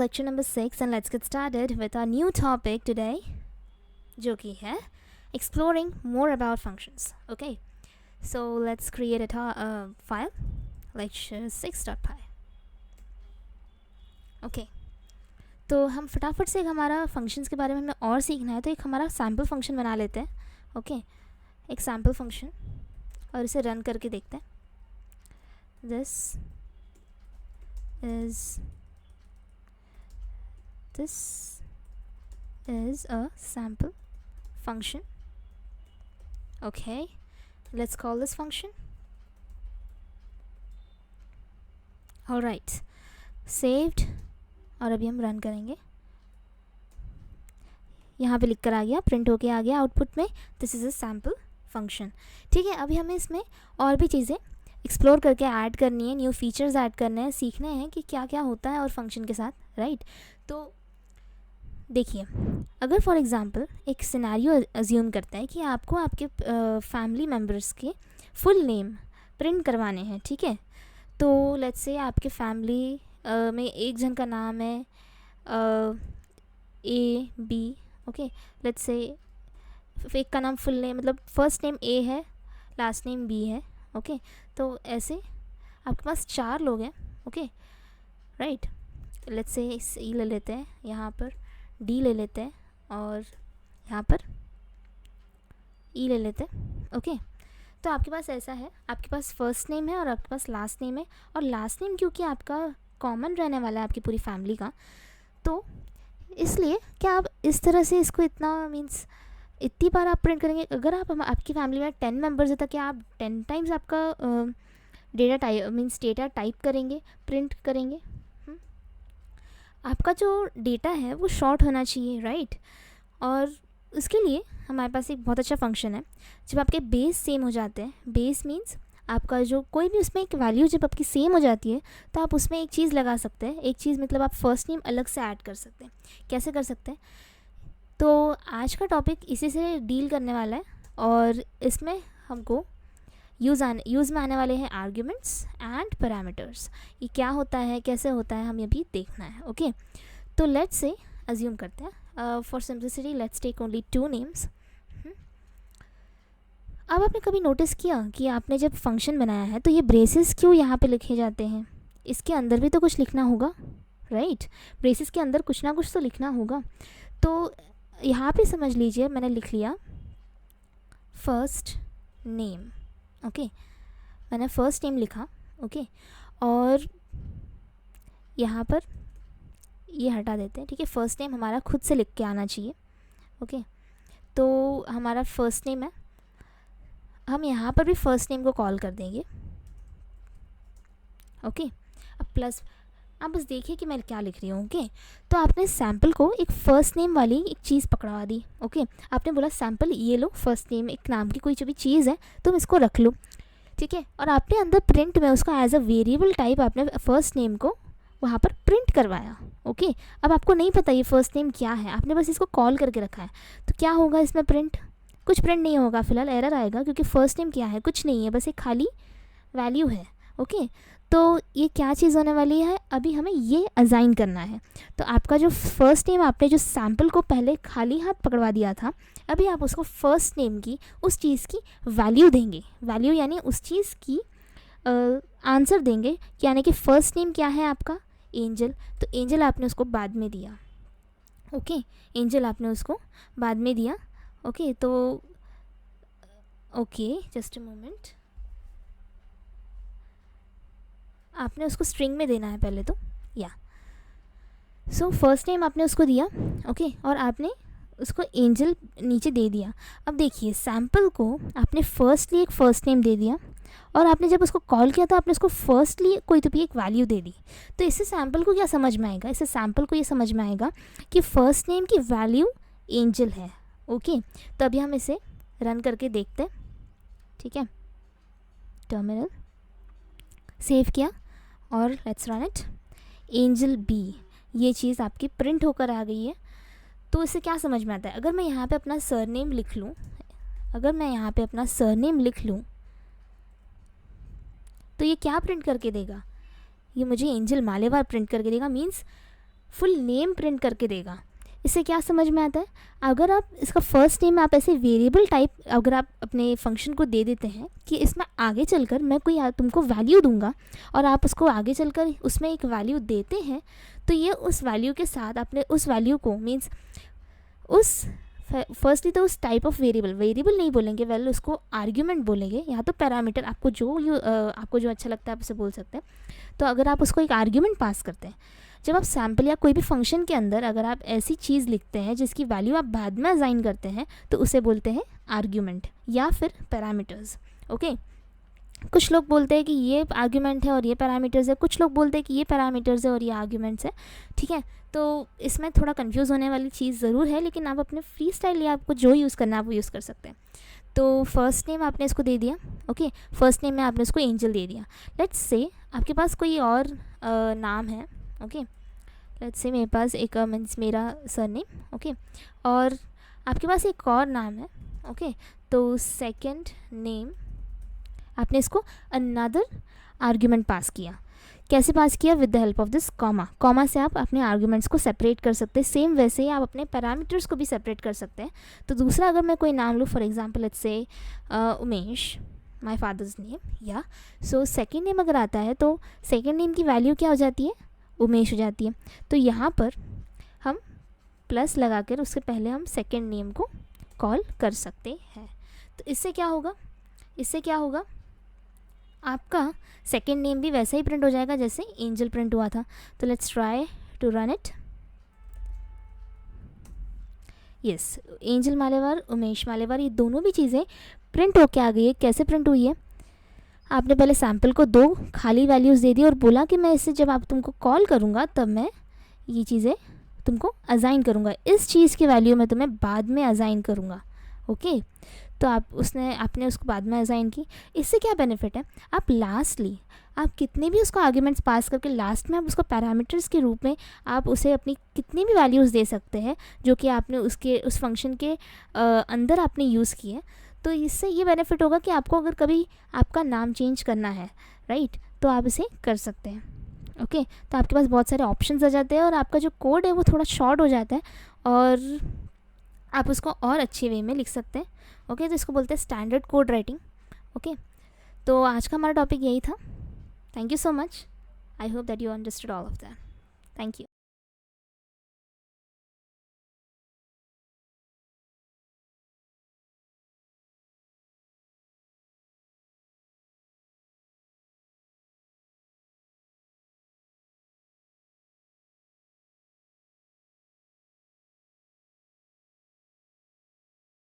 Lecture number 6 and let's get started with our new topic today जो कि है exploring more about functions. Okay, so let's create a file lecture6.py. Okay, तो हम फटाफट से हमारा फंक्शंस के बारे में हमें और सीखना है, तो एक हमारा सैम्पल फंक्शन बना लेते हैं. ओके, एक सैम्पल फंक्शन और इसे रन करके देखते हैं. this is a sample function. Okay, let's call this function. all right, saved. और अभी हम रन करेंगे. यहाँ पे लिख कर आ गया, प्रिंट होके आ गया आउटपुट में, this is a sample function. ठीक है, अभी हमें इसमें और भी चीज़ें एक्सप्लोर करके ऐड करनी है, न्यू फीचर्स ऐड करने हैं, सीखने हैं कि क्या क्या होता है और फंक्शन के साथ. राइट, तो देखिए, अगर फॉर एग्ज़ाम्पल एक सिनेरियो अज्यूम करता है कि आपको आपके फैमिली मेम्बर्स के फुल नेम प्रिंट करवाने हैं. ठीक है, तो लेट्स से आपके फैमिली में एक जन का नाम है A B. Okay, let's say एक का नाम फुल नेम मतलब फर्स्ट नेम ए है, लास्ट नेम बी है. ओके, तो ऐसे आपके पास 4 लोग हैं. ओके, राइट, लेट्स से सी ले लेते हैं, यहाँ पर डी ले लेते हैं और यहाँ पर ई ले लेते हैं. ओके, तो आपके पास ऐसा है, आपके पास फर्स्ट नेम है और आपके पास लास्ट नेम है, और लास्ट नेम क्योंकि आपका कॉमन रहने वाला है आपकी पूरी फैमिली का, तो इसलिए क्या आप इस तरह से इसको इतना मीन्स इतनी बार आप प्रिंट करेंगे. अगर आप आपकी फैमिली में 10 मेंबर्स है तो क्या आप 10 टाइम्स आपका data type means data type करेंगे, प्रिंट करेंगे. आपका जो डेटा है वो शॉर्ट होना चाहिए. राइट, और उसके लिए हमारे पास एक बहुत अच्छा फंक्शन है. जब आपके बेस सेम हो जाते हैं, बेस मीन्स आपका जो कोई भी उसमें एक वैल्यू जब आपकी सेम हो जाती है तो आप उसमें एक चीज़ लगा सकते हैं. एक चीज़ मतलब आप फर्स्ट नेम अलग से ऐड कर सकते हैं. कैसे कर सकते हैं, तो आज का टॉपिक इसी से डील करने वाला है, और इसमें हमको यूज़ में आने वाले हैं आर्ग्यूमेंट्स एंड पैरामीटर्स. ये क्या होता है, कैसे होता है, हमें अभी देखना है. ओके, तो लेट्स से अज्यूम करते हैं for simplicity let's take only 2 names. अब आपने कभी नोटिस किया कि आपने जब फंक्शन बनाया है तो ये ब्रेसेस क्यों यहाँ पे लिखे जाते हैं? इसके अंदर भी तो कुछ लिखना होगा. राइट, ब्रेसेस के अंदर कुछ ना कुछ तो लिखना होगा. तो यहाँ पे समझ लीजिए मैंने लिख लिया फर्स्ट नेम. ओके, मैंने फर्स्ट नेम लिखा. ओके, और यहाँ पर ये हटा देते हैं. ठीक है, फर्स्ट नेम हमारा खुद से लिख के आना चाहिए. ओके, तो हमारा फर्स्ट नेम है, हम यहाँ पर भी फर्स्ट नेम को कॉल कर देंगे. ओके, अब प्लस आप बस देखिए कि मैं क्या लिख रही हूँ. ओके, तो आपने सैम्पल को एक फ़र्स्ट नेम वाली एक चीज़ पकड़वा दी. ओके, आपने बोला सैम्पल ये लो, फर्स्ट नेम एक नाम की कोई जो भी चीज़ है तुम इसको रख लो. ठीक है, और आपने अंदर प्रिंट में उसका एज अ वेरिएबल टाइप आपने फर्स्ट नेम को वहाँ पर प्रिंट करवाया. ओके, अब आपको नहीं पता ये फर्स्ट नेम क्या है, आपने बस इसको कॉल करके रखा है. तो क्या होगा इसमें प्रिंट? कुछ प्रिंट नहीं होगा, फिलहाल एरर आएगा क्योंकि फर्स्ट नेम क्या है, कुछ नहीं है, बस एक खाली वैल्यू है. ओके, तो ये क्या चीज़ होने वाली है, अभी हमें ये असाइन करना है. तो आपका जो फर्स्ट नेम आपने जो सैम्पल को पहले खाली हाथ पकड़वा दिया था, अभी आप उसको फर्स्ट नेम की उस चीज़ की वैल्यू देंगे. वैल्यू यानी उस चीज़ की आंसर देंगे, यानी कि फ़र्स्ट नेम क्या है आपका, एंजल. तो एंजल आपने उसको बाद में दिया. ओके, एंजल आपने उसको बाद में दिया. ओके, तो ओके जस्ट अ मोमेंट, आपने उसको स्ट्रिंग में देना है पहले तो, या सो फर्स्ट नेम आपने उसको दिया. ओके, और आपने उसको एंजल नीचे दे दिया. अब देखिए सैम्पल को आपने फर्स्टली एक फ़र्स्ट नेम दे दिया, और आपने जब उसको कॉल किया तो आपने उसको फर्स्टली कोई तो भी एक वैल्यू दे दी. तो इससे सैम्पल को क्या समझ में आएगा, इससे सैम्पल को ये समझ में आएगा कि फ़र्स्ट नेम की वैल्यू एंजल है. ओके, तो अभी हम इसे रन करके देखते हैं. ठीक है, टर्मिनल सेव किया और लेट्स रन इट. एंजल बी ये चीज़ आपकी प्रिंट होकर आ गई है. तो इससे क्या समझ में आता है, अगर मैं यहाँ पे अपना सरनेम लिख लूँ, तो ये क्या प्रिंट करके देगा, ये मुझे एंजल मालेवार प्रिंट करके देगा. मीन्स फुल नेम प्रिंट करके देगा। इससे क्या समझ में आता है, अगर आप इसका फर्स्ट नेम आप ऐसे वेरिएबल टाइप अगर आप अपने फंक्शन को दे देते हैं कि इसमें आगे चलकर मैं कोई तुमको वैल्यू दूंगा और आप उसको आगे चलकर उसमें एक वैल्यू देते हैं, तो ये उस वैल्यू के साथ आपने उस वैल्यू को मीन्स उस फर्स्टली तो उस टाइप ऑफ वेरिएबल नहीं बोलेंगे, वेल उसको आर्ग्यूमेंट बोलेंगे या तो पैरामीटर, आपको जो अच्छा लगता है आप उसे बोल सकते हैं। तो अगर आप उसको एक आर्ग्यूमेंट पास करते हैं, जब आप सैम्पल या कोई भी फंक्शन के अंदर अगर आप ऐसी चीज़ लिखते हैं जिसकी वैल्यू आप बाद में असाइन करते हैं, तो उसे बोलते हैं आर्ग्यूमेंट या फिर पैरामीटर्स। ओके, कुछ लोग बोलते हैं कि ये आर्ग्यूमेंट है और ये पैरामीटर्स है, कुछ लोग बोलते हैं कि ये पैरामीटर्स है और ये आर्ग्यूमेंट्स है। ठीक है, तो इसमें थोड़ा कंफ्यूज होने वाली चीज़ ज़रूर है, लेकिन आप अपने फ्री स्टाइल या आपको जो यूज़ करना है आप वो यूज़ कर सकते हैं। तो फर्स्ट नेम आपने इसको दे दिया। ओके, फर्स्ट नेम में आपने इसको एंजल दे दिया। लेट्स से आपके पास कोई और नाम है। ओके, लेट्स से मेरे पास एक मीन्स मेरा सरनेम। ओके, और आपके पास एक और नाम है। ओके, तो सेकंड नेम आपने इसको अनदर आर्ग्यूमेंट पास किया। कैसे पास किया, with the help of this comma. Comma से आप अपने आर्ग्यूमेंट्स को सेपरेट कर सकते हैं। सेम वैसे ही आप अपने पैरामीटर्स को भी सेपरेट कर सकते हैं। तो दूसरा अगर मैं कोई नाम लूँ, for example let's say Umesh, my father's name, या सो सेकंड नेम अगर आता है तो सेकंड नेम की वैल्यू क्या हो जाती है, उमेश हो जाती है। तो यहाँ पर हम प्लस लगा कर उससे पहले हम सेकंड नेम को कॉल कर सकते हैं। तो इससे क्या होगा, आपका सेकंड नेम भी वैसा ही प्रिंट हो जाएगा जैसे एंजल प्रिंट हुआ था। तो let's try to run it. Yes, Angel Malewar, Umesh Malewar, ये दोनों भी चीज़ें प्रिंट होके आ गई है। कैसे प्रिंट हुई है, आपने पहले सैम्पल को 2 खाली वैल्यूज़ दे दी और बोला कि मैं इसे जब आप तुमको कॉल करूँगा तब मैं ये चीज़ें तुमको असाइन करूँगा, इस चीज़ की वैल्यू मैं तुम्हें बाद में असाइन करूँगा। ओके, तो आपने उसको बाद में असाइन की। इससे क्या बेनिफिट है, आप लास्टली आप कितने भी उसको आर्ग्यूमेंट्स पास करके लास्ट में आप उसको पैरामीटर्स के रूप में आप उसे अपनी कितनी भी वैल्यूज़ दे सकते हैं जो कि आपने उस फंक्शन के अंदर आपने यूज़ किए। तो इससे ये बेनिफिट होगा कि आपको अगर कभी आपका नाम चेंज करना है, राइट, तो आप इसे कर सकते हैं। ओके, तो आपके पास बहुत सारे ऑप्शंस आ जाते हैं और आपका जो कोड है वो थोड़ा शॉर्ट हो जाता है और आप उसको और अच्छे वे में लिख सकते हैं। ओके, तो इसको बोलते हैं स्टैंडर्ड कोड राइटिंग। ओके, तो आज का हमारा टॉपिक यही था। Thank you so much. I hope that you understood all of that. Thank you.